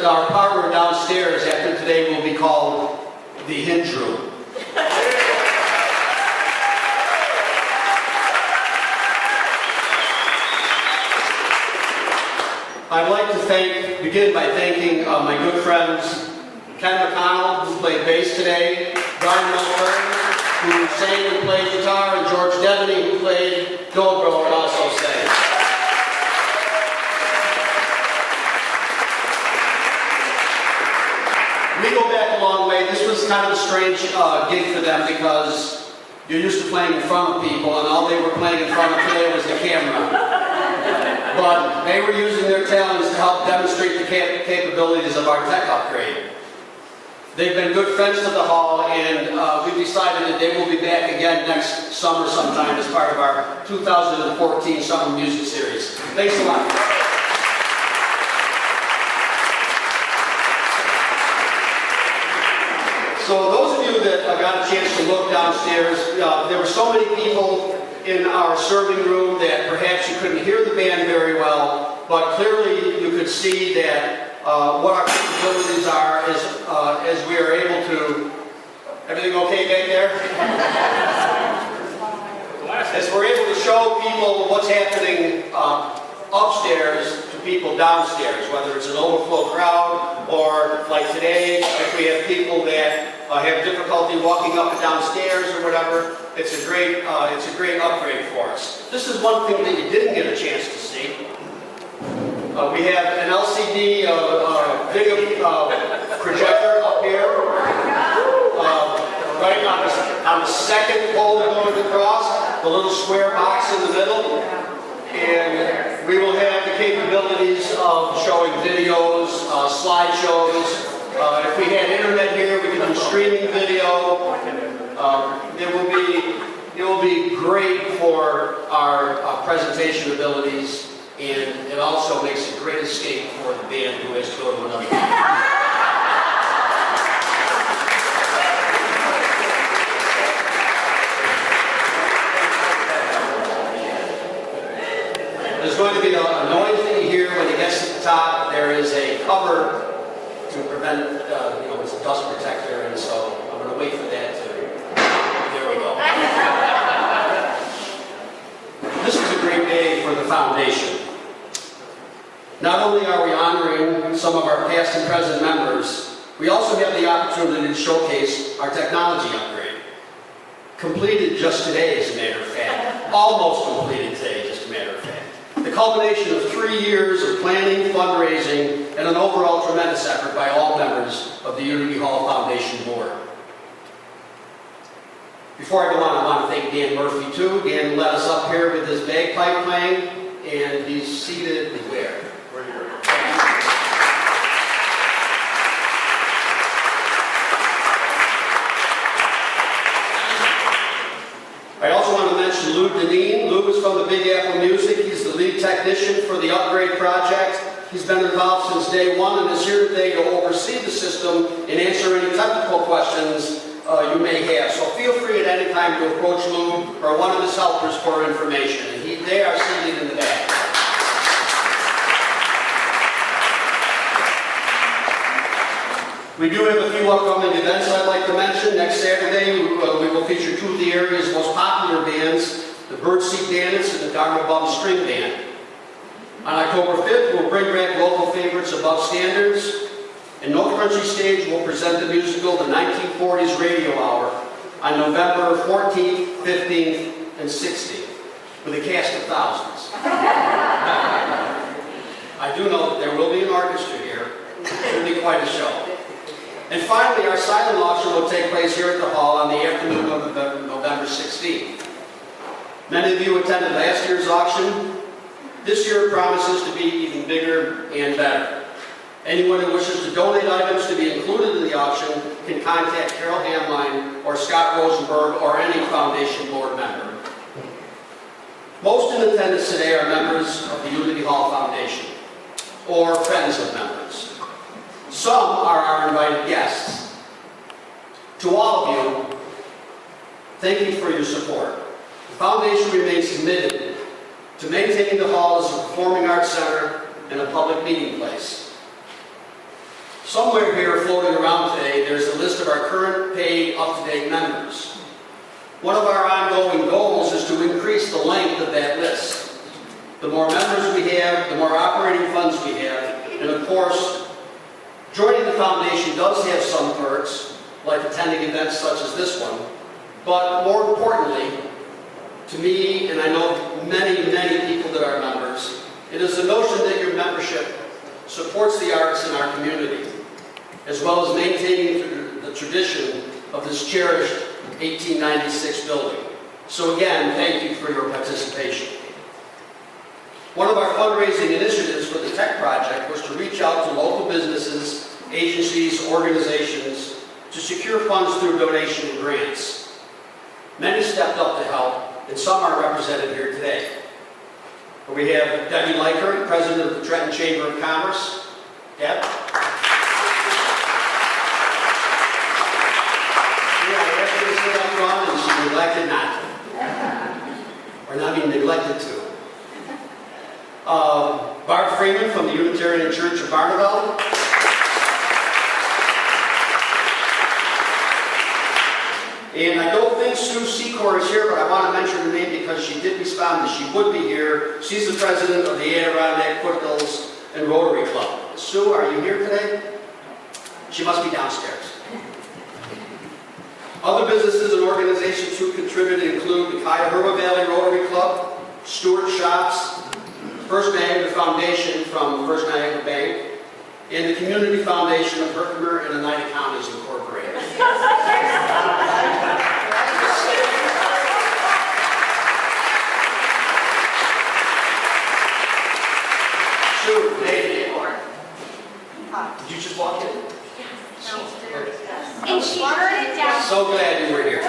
our parlor downstairs after today will be called the Hinge Room. I'd like to begin by thanking my good friends Ken McConnell, who played bass today, Brian Miller, who sang and played guitar, and George Devaney, who played dobro and also sang. We go back a long way. This was kind of a strange gig for them because you're used to playing in front of people, and all they were playing in front of today was the camera. But they were using their talents to help demonstrate the capabilities of our tech upgrade. They've been good friends to the hall, and we decided that they will be back again next summer sometime as part of our 2014 Summer Music Series. Thanks a lot. So those of you that got a chance to look downstairs, there were so many people in our serving room that perhaps you couldn't hear the band very well, but clearly you could see that what our capabilities are as we are able to... Everything okay back there? As we're able to show people what's happening upstairs to people downstairs, whether it's an overflow crowd or like today, if we have people that have difficulty walking up and downstairs or whatever, it's a great upgrade for us. This is one thing that you didn't get a chance to see. We have an LCD video projector up here, right on the second pole going across, the little square box in the middle. And we will have the capabilities of showing videos, slideshows. If we had internet here, we could do streaming video. It will be great for our presentation abilities, and it also makes a great escape for the band who has to go to another band. There's going to be a noise that you hear when it gets to the top. There is a cover to prevent, it's a dust protector, and so I'm going to wait for that to... There we go. This is a great day for the foundation. Not only are we honoring some of our past and present members, we also have the opportunity to showcase our technology upgrade. Completed just today, as a matter of fact. Almost completed today, just a matter of fact. The culmination of 3 years of planning, fundraising, and an overall tremendous effort by all members of the Unity Hall Foundation Board. Before I go on, I want to thank Dan Murphy too. Dan led us up here with his bagpipe playing, and he's seated where? Right here. I also want to mention Lou Deneen. Lou is from the Big Apple Music. He's the lead technician for the upgrade project. He's been involved since day one and is here today to oversee the system and answer any technical questions you may have. So feel free at any time to approach Lou or one of his helpers for information. And they are seated in the back. We do have a few upcoming events I'd like to mention. Next Saturday, we will feature two of the area's most popular bands, the Birdseed Bandits and the Dharma Bum String Band. On October 5th, we'll bring back local favorites Above Standards, and No Country Stage will present the musical The 1940s Radio Hour on November 14th, 15th, and 16th, with a cast of thousands. I do know that there will be an orchestra here. It will be quite a show. And finally, our silent auction will take place here at the Hall on the afternoon of November 16th. Many of you attended last year's auction. This year promises to be even bigger and better. Anyone who wishes to donate items to be included in the auction can contact Carol Hamline or Scott Rosenberg or any Foundation Board member. Most in attendance today are members of the Unity Hall Foundation or friends of members. Some are our invited guests. To all of you, thank you for your support. The Foundation remains committed to maintaining the Hall as a performing arts center and a public meeting place. Somewhere here floating around today, there's a list of our current paid up-to-date members. One of our ongoing goals is to increase the length of that list. The more members we have, the more operating funds we have, and of course, joining the foundation does have some perks, like attending events such as this one, but more importantly, to me, and I know many, many people that are members, it is the notion that your membership supports the arts in our community, as well as maintaining the tradition of this cherished 1896 building. So again, thank you for your participation. One of our fundraising initiatives for the Tech Project was to reach out to local businesses, agencies, organizations to secure funds through donation and grants. Many stepped up to help, and some are represented here today. We have Debbie Landecker, President of the Trenton Chamber of Commerce. Deb? Yeah, I asked her to sit up front, and she neglected not to. Or not being neglected to. Barb Freeman from the Unitarian Church of Barneveld. And I don't think Sue Secor is here, but I want to mention her name because she did respond that she would be here. She's the president of the Adirondack Foothills and Rotary Club. Sue, are you here today? She must be downstairs. Other businesses and organizations who contributed include the Cuyahoga Valley Rotary Club, Stewart Shops, First Niagara Foundation from First Niagara Bank, and the Community Foundation of Herkimer and Oneida Counties Incorporated. Sue, Dave, did you just walk in? And she wrote it down. So glad you were here.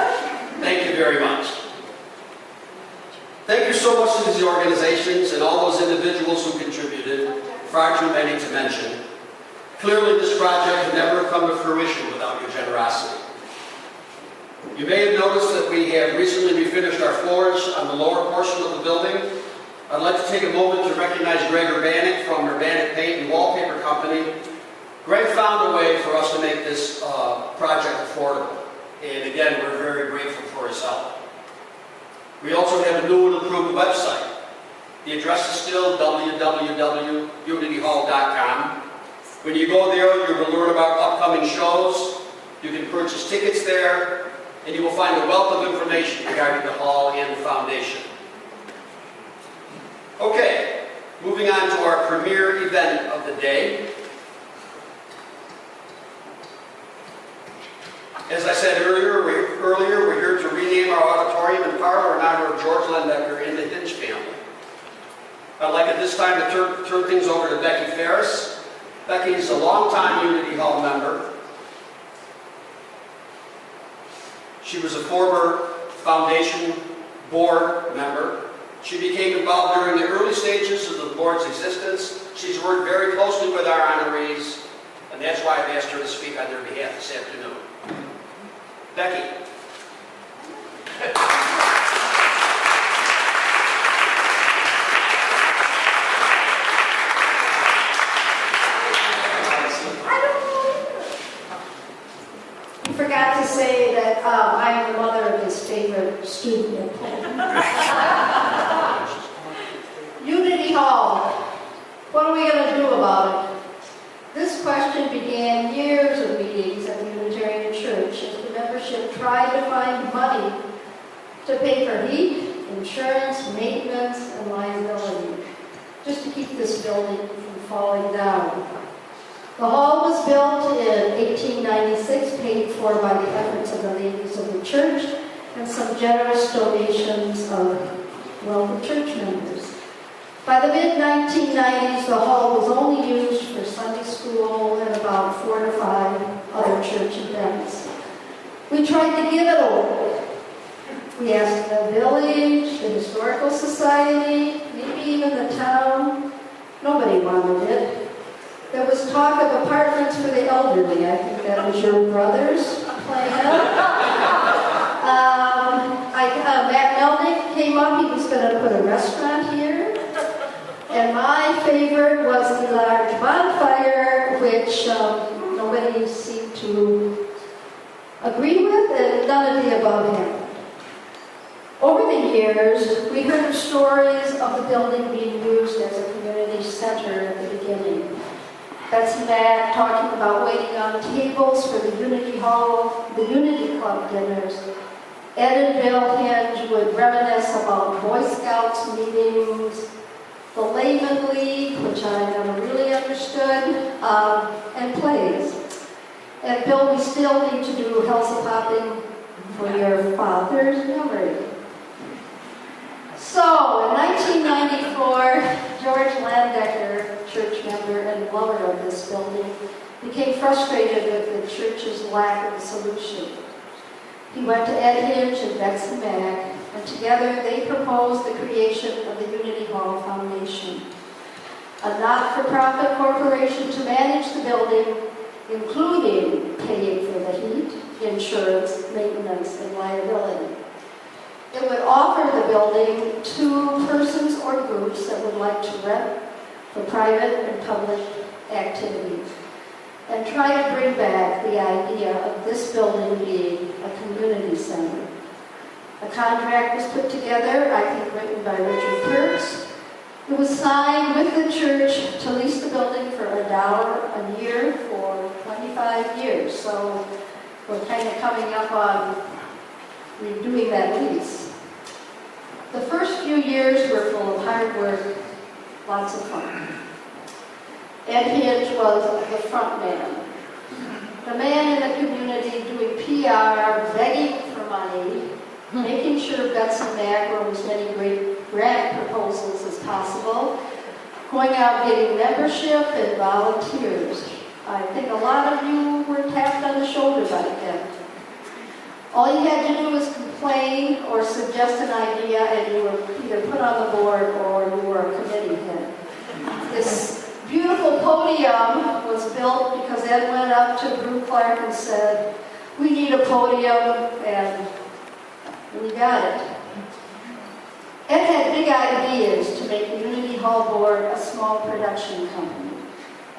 Thank you very much. Thank you so much to these organizations and all those individuals who contributed, far too many to mention. Clearly this project would never have come to fruition without your generosity. You may have noticed that we have recently refinished our floors on the lower portion of the building. I'd like to take a moment to recognize Greg Urbanik from Urbanik Paint and Wallpaper Company. Greg found a way for us to make this project affordable. And again, we're very grateful for his help. We also have a new and improved website. The address is still www.unityhall.com. When you go there, you will learn about upcoming shows. You can purchase tickets there, and you will find a wealth of information regarding the hall and the foundation. Okay, moving on to our premier event of the day. As I said earlier, we're here to rename our auditorium and parlor in honor of George Landecker and the Hinge family. I'd like at this time to turn things over to Becky Ferris. Becky is a longtime Unity Hall member. She was a former foundation board member. She became involved during the early stages of the board's existence. She's worked very closely with our honorees, and that's why I've asked her to speak on their behalf this afternoon. Becky. He forgot to say that I'm the mother of his favorite student at home. Unity Hall. What are we going to do about it? This question began years of meetings at the Unitarian Church as the membership tried to find money to pay for heat, insurance, maintenance, and liability, just to keep this building from falling down. The hall was built in 1896, paid for by the efforts of the ladies of the church and some generous donations of wealthy church members. By the mid-1990s, the hall was only used for Sunday school and about 4 to 5 other church events. We tried to give it away. We asked the village, the historical society, maybe even the town. Nobody wanted it. There was talk of apartments for the elderly. I think that was your brother's plan. Matt Melnick came up. He was going to put a restaurant here. And my favorite was the large bonfire, which nobody seemed to agree with, and none of the above happened. Over the years, we heard of stories of the building being used as a community center at the beginning. Betsy Mack talking about waiting on tables for the Unity Hall, the Unity Club dinners. Ed and Bill Hinge would reminisce about Boy Scouts meetings, the Layman League, which I never really understood, and plays. And Bill, we still need to do Helsa Popping for your father's memory. So, in 1994, George Landecker, church member and lover of this building, became frustrated with the church's lack of a solution. He went to Ed Hinge and Betsy Mack, and together they proposed the creation of the Unity Hall Foundation, a not-for-profit corporation to manage the building, including paying for the heat, insurance, maintenance, and liability. It would offer the building to persons or groups that would like to rent for private and public activities, and try to bring back the idea of this building being a community center. A contract was put together, I think written by Richard Kurtz. It was signed with the church to lease the building for $1 a year for 25 years. So we're kind of coming up on redoing that lease. The first few years were full of hard work, lots of fun. Ed Hinge was the front man. The man in the community doing PR, begging for money, making sure Betsy Mack wrote as many great grant proposals as possible, going out getting membership and volunteers. I think a lot of you were tapped on the shoulder by then. All you had to do was complain or suggest an idea, and you were either put on the board or you were a committee head. This beautiful podium was built because Ed went up to Brew Clark and said, "We need a podium," and we got it. Ed had big ideas to make the Unity Hall Board a small production company.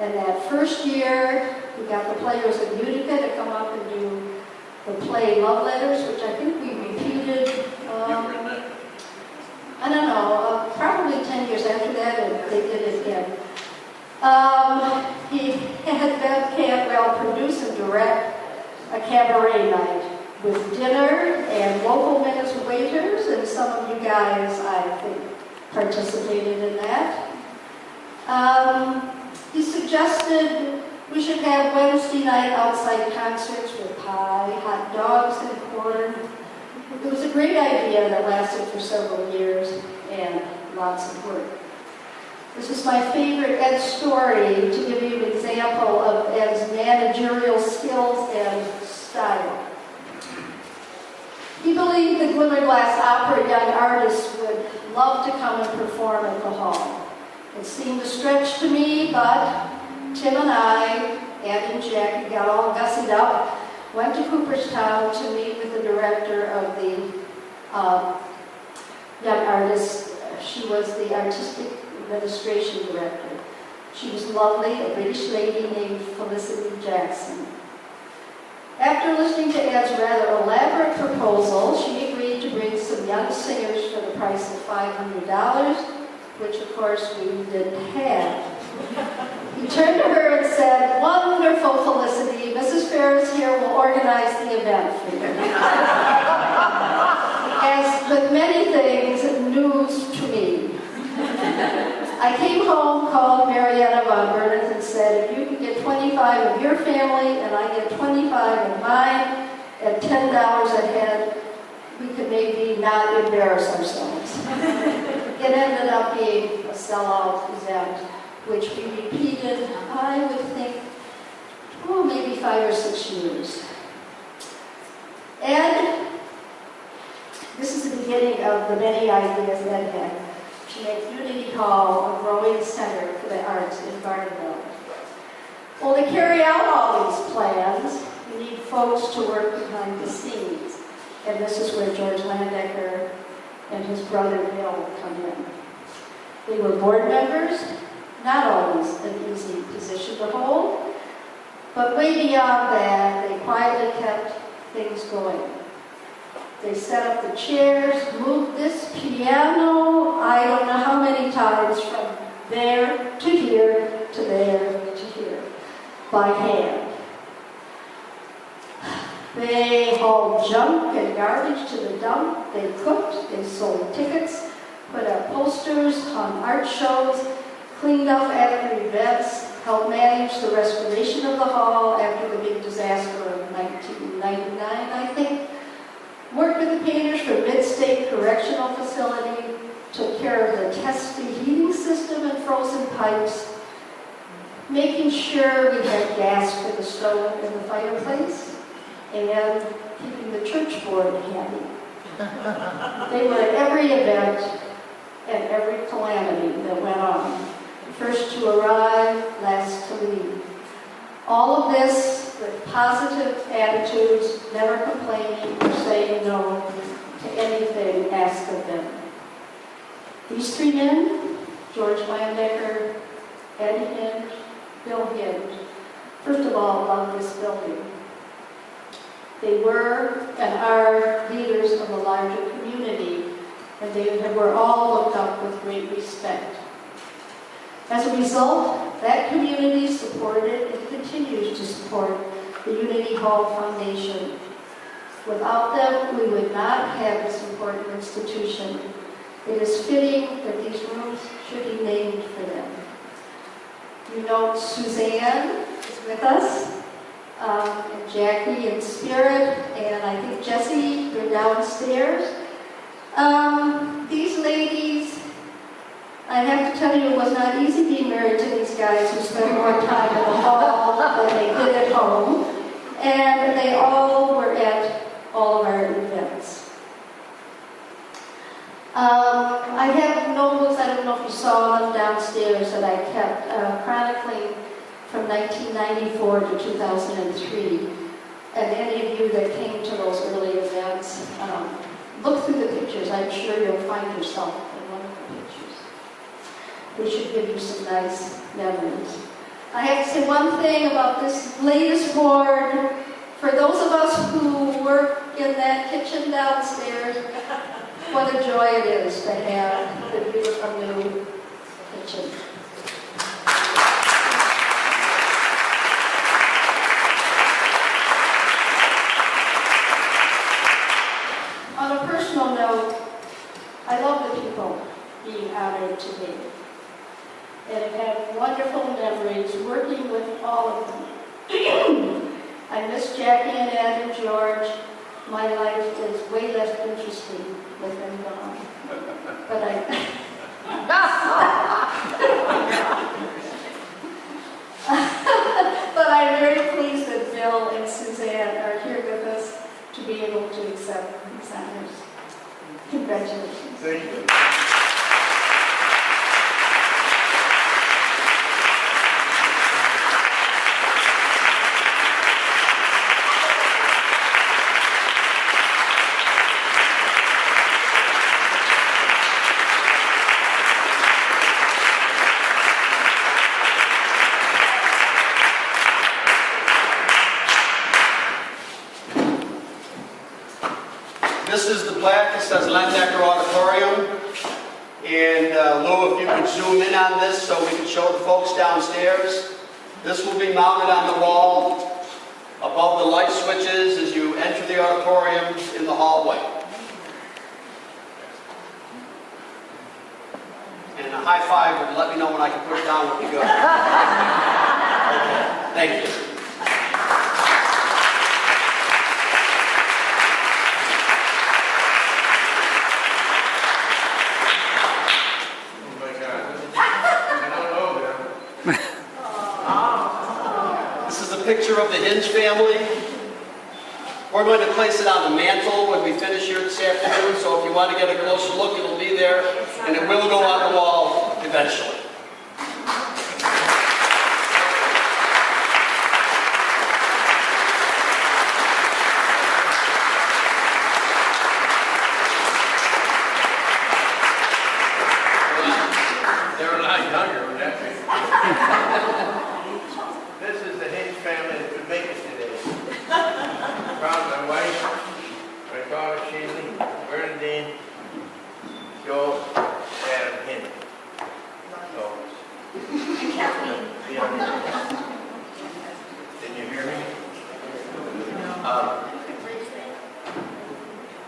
And that first year, we got the players of Utica to come up and do the play Love Letters, which I think we repeated, I don't know, probably 10 years after that, and they did it again. He had Bev Cantwell produce and direct a cabaret night with dinner and local minutes waiters, and some of you guys, I think, participated in that. He suggested we should have Wednesday night outside concerts with pie, hot dogs, and corn. It was a great idea that lasted for several years and lots of work. This is my favorite Ed story to give you an example of Ed's managerial skills and style. He believed the Glimmerglass Opera young artists would love to come and perform at the hall. It seemed a stretch to me, but Tim and I, Ed and Jack, got all gussied up, went to Cooperstown to meet with the director of the young artists. She was the artistic administration director. She was lovely, a British lady named Felicity Jackson. After listening to Ed's rather elaborate proposal, she agreed to bring some young singers for the price of $500, which of course we didn't have. He turned to her and said, "Wonderful, Felicity. Mrs. Ferris here will organize the event for you." As with many things, news to me. I came home, called Marietta Von Burnett and said, "If you can get 25 of your family and I get 25 of mine at $10 a head, we could maybe not embarrass ourselves." It ended up being a sellout event, which we repeated, I would think, maybe 5 or 6 years. And this is the beginning of the many ideas Ed had to make Unity Hall a growing center for the arts in Barneville. Well, to carry out all these plans, we need folks to work behind the scenes. And this is where George Landecker and his brother Bill come in. They were board members, not always an easy position to hold, But way beyond that, they quietly kept things going. They set up the chairs, moved this piano, I don't know how many times, from there to here, to there, to here, by hand. They hauled junk and garbage to the dump, they cooked, they sold tickets, put up posters, hung art shows, cleaned up after events, helped manage the restoration of the hall after the big disaster of 1999, I think, worked with the painters for Mid-State Correctional Facility, took care of the testy heating system and frozen pipes, making sure we had gas for the stove and the fireplace, and keeping the church board handy. They were at every event and every calamity that went on. First to arrive, last to leave. All of this with positive attitudes, never complaining or saying no to anything asked of them. These three men, George Landecker, Eddie Hinge, Bill Hinge, first of all, loved this building. They were and are leaders of a larger community, and they were all looked up with great respect. As a result, that community supported and continues to support the Unity Hall Foundation. Without them, we would not have this important institution. It is fitting that these rooms should be named for them. You know, Suzanne is with us, and Jackie in spirit, and I think Jessie, they're downstairs. These ladies, I have to tell you, it was not easy being married to these guys who spent more time in the hall than they did at home, and they all were at all of our events. I have notebooks, I don't know if you saw them downstairs, that I kept chronicling from 1994 to 2003. And any of you that came to those early events, look through the pictures. I'm sure you'll find yourself in one of the pictures. They should give you some nice memories. I have to say one thing about this latest board. For those of us who work in that kitchen downstairs, what a joy it is to have the beautiful new kitchen. On a personal note, I love the people being honored today. And I've had wonderful memories working with all of them. I miss Jackie and Ed and George. My life is way less interesting with them gone. But I'm very pleased that Bill and Suzanne are here with us to be able to accept these honors. Congratulations. Thank you. This is the plaque that says Landecker Auditorium. And Lou, if you could zoom in on this so we can show the folks downstairs. This will be mounted on the wall above the light switches as you enter the auditorium in the hallway. And a high five would let me know when I can put it down would be good. Okay. Thank you. Picture of the Hinge family. We're going to place it on the mantle when we finish here this afternoon, so if you want to get a closer look, it'll be there, and it will go on the wall eventually. They're a lot younger than that. This is the Hinge family.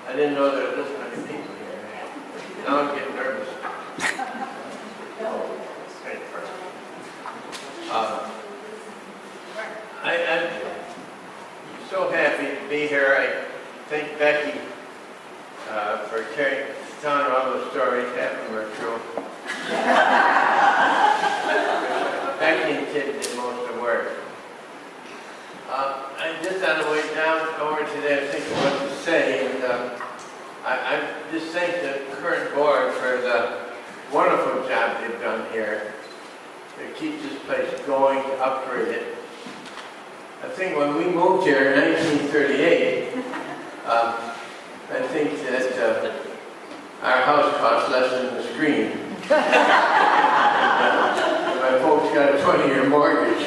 I didn't know there were this many people here. Now I'm getting nervous. I'm so happy to be here. I thank Becky for telling all the stories. Half of them are true. Becky and Kid did most of the work. I'm just on the way down over today. I'm thinking what to say, and I just thank the current board for the wonderful job they've done here to keep this place going, to upgrade it. I think when we moved here in 1938, I think that our house cost less than the screen. My folks got a 20-year mortgage.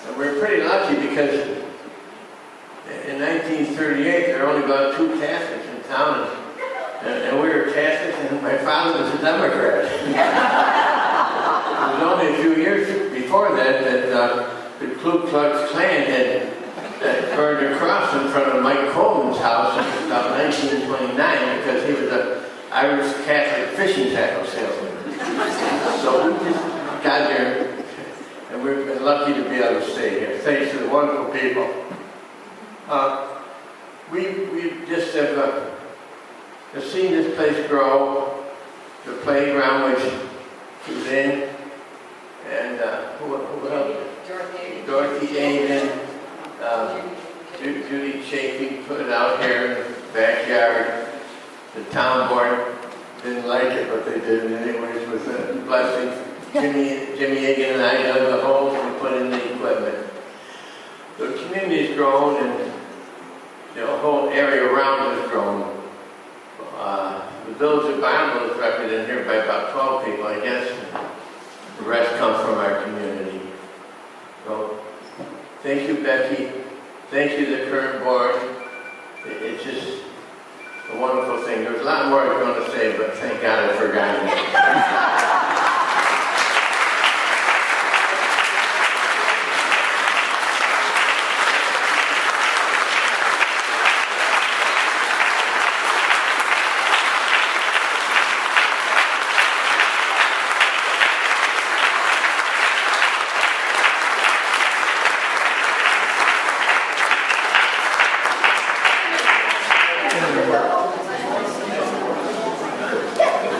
And we're pretty lucky because in 1938, there were only about 2 Catholics in town, and we were Catholics, and my father was a Democrat. It was only a few years before that the Ku Klux Klan had burned a cross in front of Mike Coleman's house in about 1929 because he was an Irish Catholic fishing tackle salesman. So we just got here, and we've been lucky to be able to stay here. Thanks to the wonderful people. We just have seen this place grow, the playground which was in, and who else? Dorothy Aiden, Judy Chafee put it out here in the backyard. The town board didn't like it, but they did it anyways with a blessing. Jimmy Egan and I dug the holes and put in the equipment. The community's grown, and the whole area around has grown. The village of Bible is represented here by about 12 people, I guess. The rest come from our community. So, thank you, Becky. Thank you, the current board. It's just a wonderful thing. There's a lot more I was going to say, but thank God I forgot it.